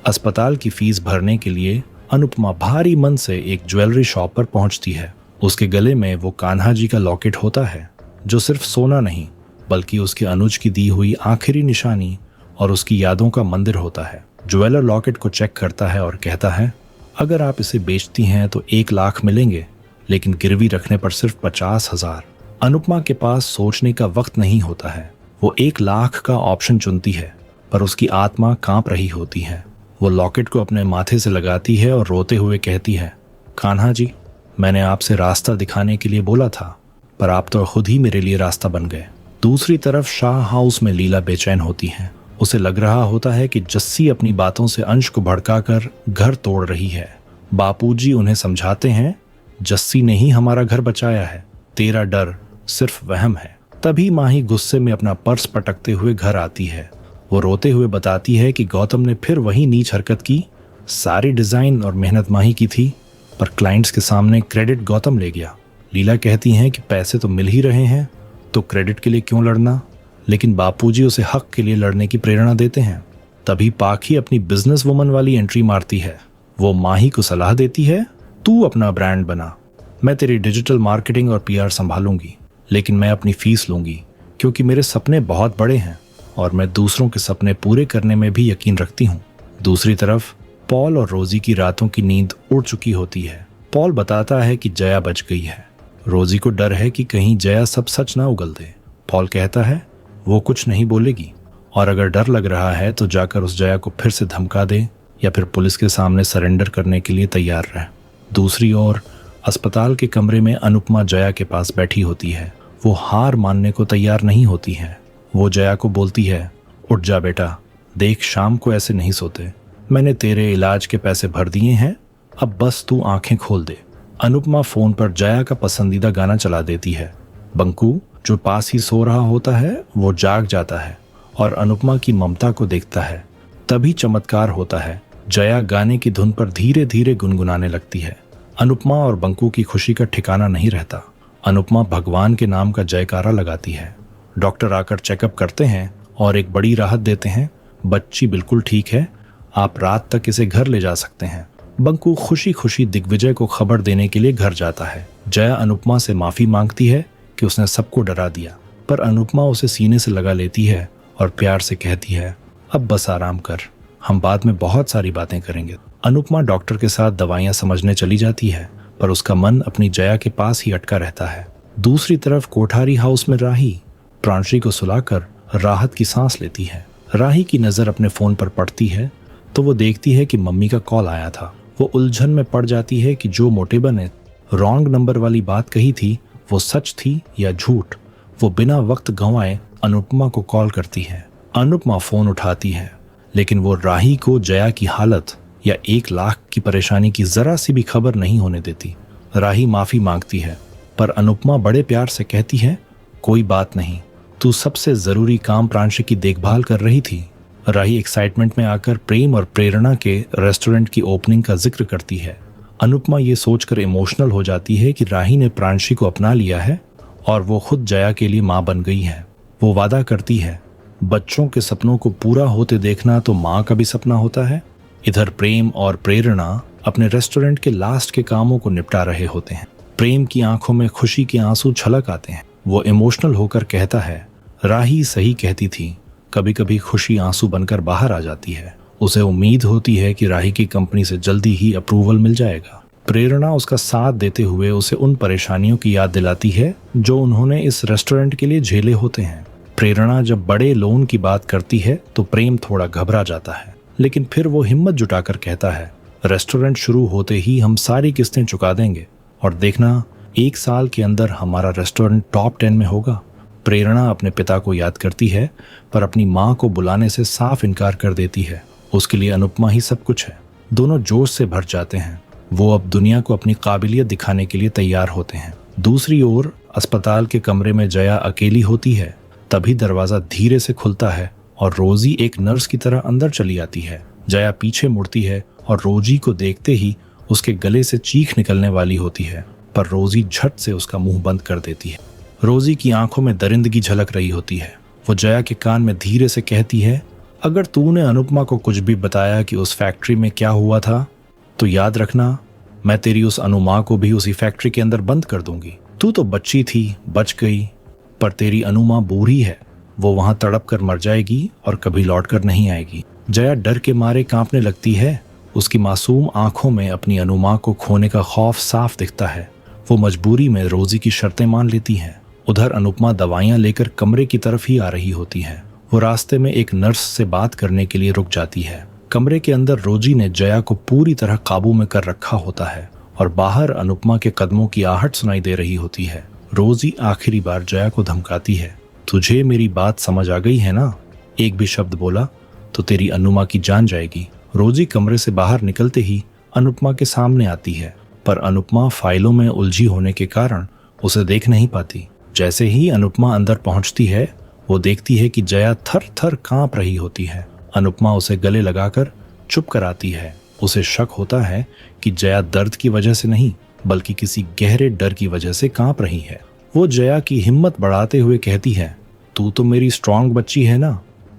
अस्पताल की फीस भरने के लिए अनुपमा भारी मन से एक ज्वेलरी शॉप पर पहुंचती है। उसके गले में वो कान्हा जी का लॉकेट होता है, जो सिर्फ सोना नहीं बल्कि उसके अनुज की दी हुई आखिरी निशानी और उसकी यादों का मंदिर होता है। ज्वेलर लॉकेट को चेक करता है और कहता है, अगर आप इसे बेचती हैं तो 1 लाख मिलेंगे, लेकिन गिरवी रखने पर सिर्फ 50,000। अनुपमा के पास सोचने का वक्त नहीं होता है। वो 1 लाख का ऑप्शन चुनती है, पर उसकी आत्मा कांप रही होती है। वो लॉकेट को अपने माथे से लगाती है और रोते हुए कहती है, कान्हा जी, मैंने आपसे रास्ता दिखाने के लिए बोला था, पर आप तो खुद ही मेरे लिए रास्ता बन गए। दूसरी तरफ शाह हाउस में लीला बेचैन होती है। उसे लग रहा होता है कि जस्सी अपनी बातों से अंश को भड़काकर घर तोड़ रही है। बापूजी उन्हें समझाते हैं, जस्सी ने ही हमारा घर बचाया है, तेरा डर सिर्फ वहम है। तभी माही गुस्से में अपना पर्स पटकते हुए घर आती है। वो रोते हुए बताती है कि गौतम ने फिर वही नीच हरकत की। सारी डिजाइन और मेहनत माही की थी, पर क्लाइंट्स के सामने क्रेडिट गौतम ले गया। लीला कहती हैं कि पैसे तो मिल ही रहे हैं, तो क्रेडिट के लिए क्यों लड़ना। लेकिन बापूजी उसे हक के लिए लड़ने की प्रेरणा देते हैं। तभी पाखी अपनी बिजनेस वुमन वाली एंट्री मारती है। वो माही को सलाह देती है, तू अपना ब्रांड बना, मैं तेरी डिजिटल मार्केटिंग और पीआर संभालूंगी, लेकिन मैं अपनी फीस लूंगी, क्योंकि मेरे सपने बहुत बड़े हैं और मैं दूसरों के सपने पूरे करने में भी यकीन रखती हूँ। दूसरी तरफ पॉल और रोजी की रातों की नींद उड़ चुकी होती है। पॉल बताता है कि जया बच गई है। रोजी को डर है कि कहीं जया सब सच ना उगल दे। पॉल कहता है वो कुछ नहीं बोलेगी, और अगर डर लग रहा है तो जाकर उस जया को फिर से धमका दे या फिर पुलिस के सामने सरेंडर करने के लिए तैयार रहे। दूसरी ओर अस्पताल के कमरे में अनुपमा जया के पास बैठी होती है। वो हार मानने को तैयार नहीं होती है। वो जया को बोलती है, उठ जा बेटा, देख शाम को ऐसे नहीं सोते, मैंने तेरे इलाज के पैसे भर दिए हैं, अब बस तू आंखें खोल दे। अनुपमा फोन पर जया का पसंदीदा गाना चला देती है। बंकू जो पास ही सो रहा होता है वो जाग जाता है और अनुपमा की ममता को देखता है। तभी चमत्कार होता है, जया गाने की धुन पर धीरे धीरे गुनगुनाने लगती है। अनुपमा और बंकू की खुशी का ठिकाना नहीं रहता। अनुपमा भगवान के नाम का जयकारा लगाती है। डॉक्टर आकर चेकअप करते हैं और एक बड़ी राहत देते हैं, बच्ची बिल्कुल ठीक है, आप रात तक इसे घर ले जा सकते हैं। बंकू खुशी खुशी दिग्विजय को खबर देने के लिए घर जाता है। जया अनुपमा से माफी मांगती है कि उसने सबको डरा दिया, पर अनुपमा उसे सीने से लगा लेती है और प्यार से कहती है, अब बस आराम कर, हम बाद में बहुत सारी बातें करेंगे। अनुपमा डॉक्टर के साथ दवाइयां समझने चली जाती है, पर उसका मन अपनी जया के पास ही अटका रहता है। दूसरी तरफ कोठारी हाउस में राही प्रांशी को सुलाकर राहत की सांस लेती है। राही की नजर अपने फोन पर पड़ती है तो वो देखती है कि मम्मी का कॉल आया था। वो उलझन में पड़ जाती है कि जो मोटेबा ने रॉन्ग नंबर वाली बात कही थी वो सच थी या झूठ। वो बिना वक्त गंवाए अनुपमा को कॉल करती है। अनुपमा फोन उठाती है, लेकिन वो राही को जया की हालत या 1 लाख की परेशानी की जरा सी भी खबर नहीं होने देती। राही माफी मांगती है, पर अनुपमा बड़े प्यार से कहती है, कोई बात नहीं, तू सबसे जरूरी काम प्रांशी की देखभाल कर रही थी। राही एक्साइटमेंट में आकर प्रेम और प्रेरणा के रेस्टोरेंट की ओपनिंग का जिक्र करती है। अनुपमा ये सोचकर इमोशनल हो जाती है कि राही ने प्रांशी को अपना लिया है और वो खुद जया के लिए माँ बन गई है। वो वादा करती है, बच्चों के सपनों को पूरा होते देखना तो माँ का भी सपना होता है। इधर प्रेम और प्रेरणा अपने रेस्टोरेंट के लास्ट के कामों को निपटा रहे होते हैं। प्रेम की आंखों में खुशी के आंसू छलक आते हैं। वो इमोशनल होकर कहता है, राही सही कहती थी, कभी कभी खुशी आंसू बनकर बाहर आ जाती है। उसे उम्मीद होती है कि राही की कंपनी से जल्दी ही अप्रूवल मिल जाएगा। प्रेरणा उसका साथ देते हुए उसे उन परेशानियों की याद दिलाती है जो उन्होंने इस रेस्टोरेंट के लिए झेले होते हैं। प्रेरणा जब बड़े लोन की बात करती है तो प्रेम थोड़ा घबरा जाता है, लेकिन फिर वो हिम्मत जुटाकर कहता है, रेस्टोरेंट शुरू होते ही हम सारी किस्तें चुका देंगे और देखना 1 साल के अंदर हमारा रेस्टोरेंट टॉप 10 में होगा। प्रेरणा अपने पिता को याद करती है, पर अपनी माँ को बुलाने से साफ इनकार कर देती है। उसके लिए अनुपमा ही सब कुछ है। दोनों जोश से भर जाते हैं। वो अब दुनिया को अपनी काबिलियत दिखाने के लिए तैयार होते हैं। दूसरी ओर अस्पताल के कमरे में जया अकेली होती है। तभी दरवाजा धीरे से खुलता है और रोजी एक नर्स की तरह अंदर चली आती है। जया पीछे मुड़ती है और रोजी को देखते ही उसके गले से चीख निकलने वाली होती है, पर रोजी झट से उसका मुंह बंद कर देती है। रोजी की आंखों में दरिंदगी झलक रही होती है। वो जया के कान में धीरे से कहती है, अगर तूने अनुपमा को कुछ भी बताया कि उस फैक्ट्री में क्या हुआ था, तो याद रखना मैं तेरी उस अनुमा को भी उसी फैक्ट्री के अंदर बंद कर दूंगी। तू तो बच्ची थी, बच गई, पर तेरी अनुमा बूढ़ी है, वो वहां तड़प कर मर जाएगी और कभी लौट कर नहीं आएगी। जया डर के मारे कांपने लगती है। उसकी मासूम आंखों में अपनी अनुमा को खोने का खौफ साफ दिखता है। वो मजबूरी में रोजी की शर्तें मान लेती है। उधर अनुपमा दवाइयां लेकर कमरे की तरफ ही आ रही होती है। वो रास्ते में एक नर्स से बात करने के लिए रुक जाती है। कमरे के अंदर रोजी ने जया को पूरी तरह काबू में कर रखा होता है और बाहर अनुपमा के कदमों की आहट सुनाई दे रही होती है। रोजी आखिरी बार जया को धमकाती है, तुझे मेरी बात समझ आ गई है ना? एक भी शब्द बोला तो तेरी अनुमा की जान जाएगी। रोजी कमरे से बाहर निकलते ही अनुपमा के सामने आती है, पर अनुपमा फाइलों में उलझी होने के कारण उसे देख नहीं पाती। जैसे ही अनुपमा अंदर पहुंचती है, वो देखती है कि जया थर थर कांप रही होती है। अनुपमा उसे गले लगाकर चुप कराती है। उसे शक होता है कि जया दर्द की वजह से नहीं, बल्कि किसी गहरे डर की वजह से कांप रही है। वो जया की हिम्मत बढ़ाते हुए कहती है, तू तो मेरी स्ट्रांग बच्ची है ना,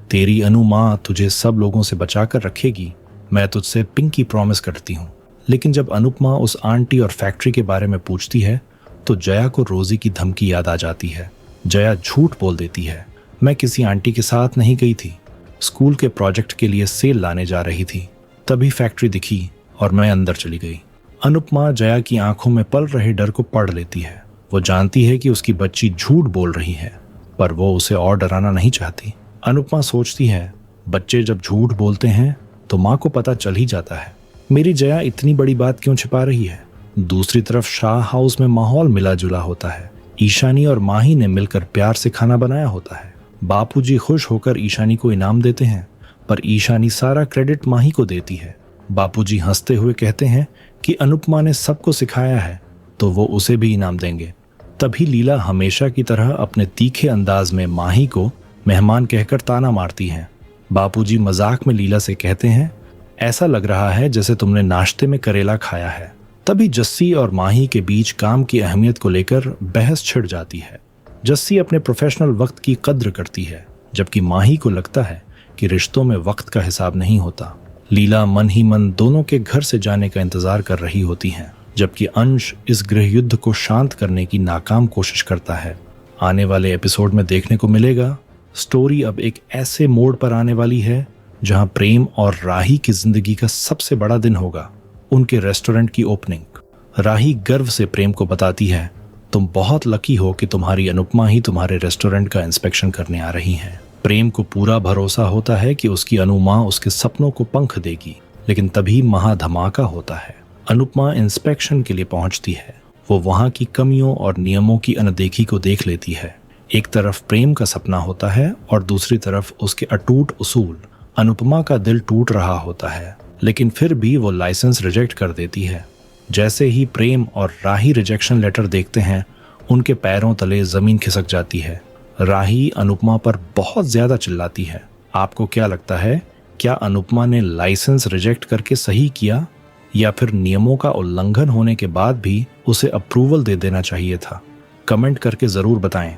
तेरी अनुमा तुझे सब लोगों से बचाकर रखेगी। मैं तुझसे पिंकी प्रॉमिस करती हूँ। लेकिन जब अनुपमा उस आंटी और फैक्ट्री के बारे में पूछती है, तो जया को रोजी की धमकी याद आ जाती है। जया झूठ बोल देती है, मैं किसी आंटी के साथ नहीं गई थी, स्कूल के प्रोजेक्ट के लिए सेल लाने जा रही थी, तभी फैक्ट्री दिखी और मैं अंदर चली गई। अनुपमा जया की आंखों में पल रहे डर को पढ़ लेती है। वो जानती है कि उसकी बच्ची झूठ बोल रही है, पर वो उसे और डराना नहीं चाहती। अनुपमा सोचती है, बच्चे जब झूठ बोलते हैं तो माँ को पता चल ही जाता है, मेरी जया इतनी बड़ी बात क्यों छिपा रही है। दूसरी तरफ शाह हाउस में माहौल मिला जुला होता है। ईशानी और माही ने मिलकर प्यार से खाना बनाया होता है। बापूजी खुश होकर ईशानी को इनाम देते हैं, पर ईशानी सारा क्रेडिट माही को देती है। बापूजी हंसते हुए कहते हैं कि अनुपमा ने सबको सिखाया है तो वो उसे भी इनाम देंगे। तभी लीला हमेशा की तरह अपने तीखे अंदाज में माही को मेहमान कहकर ताना मारती है। बापूजी मजाक में लीला से कहते हैं, ऐसा लग रहा है जैसे तुमने नाश्ते में करेला खाया है। तभी जस्सी और माही के बीच काम की अहमियत को लेकर बहस छिड़ जाती है। जस्सी अपने प्रोफेशनल वक्त की कद्र करती है, जबकि माही को लगता है कि रिश्तों में वक्त का हिसाब नहीं होता। लीला मन ही मन दोनों के घर से जाने का इंतजार कर रही होती हैं, जबकि अंश इस गृह युद्ध को शांत करने की नाकाम कोशिश करता है। आने वाले एपिसोड में देखने को मिलेगा, स्टोरी अब एक ऐसे मोड़ पर आने वाली है जहां प्रेम और राही की जिंदगी का सबसे बड़ा दिन होगा, उनके रेस्टोरेंट की ओपनिंग। राही गर्व से प्रेम को बताती है, तुम बहुत लकी हो कि तुम्हारी अनुपमा ही तुम्हारे रेस्टोरेंट का इंस्पेक्शन करने आ रही हैं। प्रेम को पूरा भरोसा होता है कि उसकी अनुमा उसके सपनों को पंख देगी, लेकिन तभी महाधमाका होता है। अनुपमा इंस्पेक्शन के लिए पहुंचती है। वो वहां की कमियों और नियमों की अनदेखी को देख लेती है। एक तरफ प्रेम का सपना होता है और दूसरी तरफ उसके अटूट उसूल। अनुपमा का दिल टूट रहा होता है, लेकिन फिर भी वो लाइसेंस रिजेक्ट कर देती है। जैसे ही प्रेम और राही रिजेक्शन लेटर देखते हैं, उनके पैरों तले जमीन खिसक जाती है। राही अनुपमा पर बहुत ज्यादा चिल्लाती है। आपको क्या लगता है, क्या अनुपमा ने लाइसेंस रिजेक्ट करके सही किया, या फिर नियमों का उल्लंघन होने के बाद भी उसे अप्रूवल दे देना चाहिए था? कमेंट करके जरूर बताएं।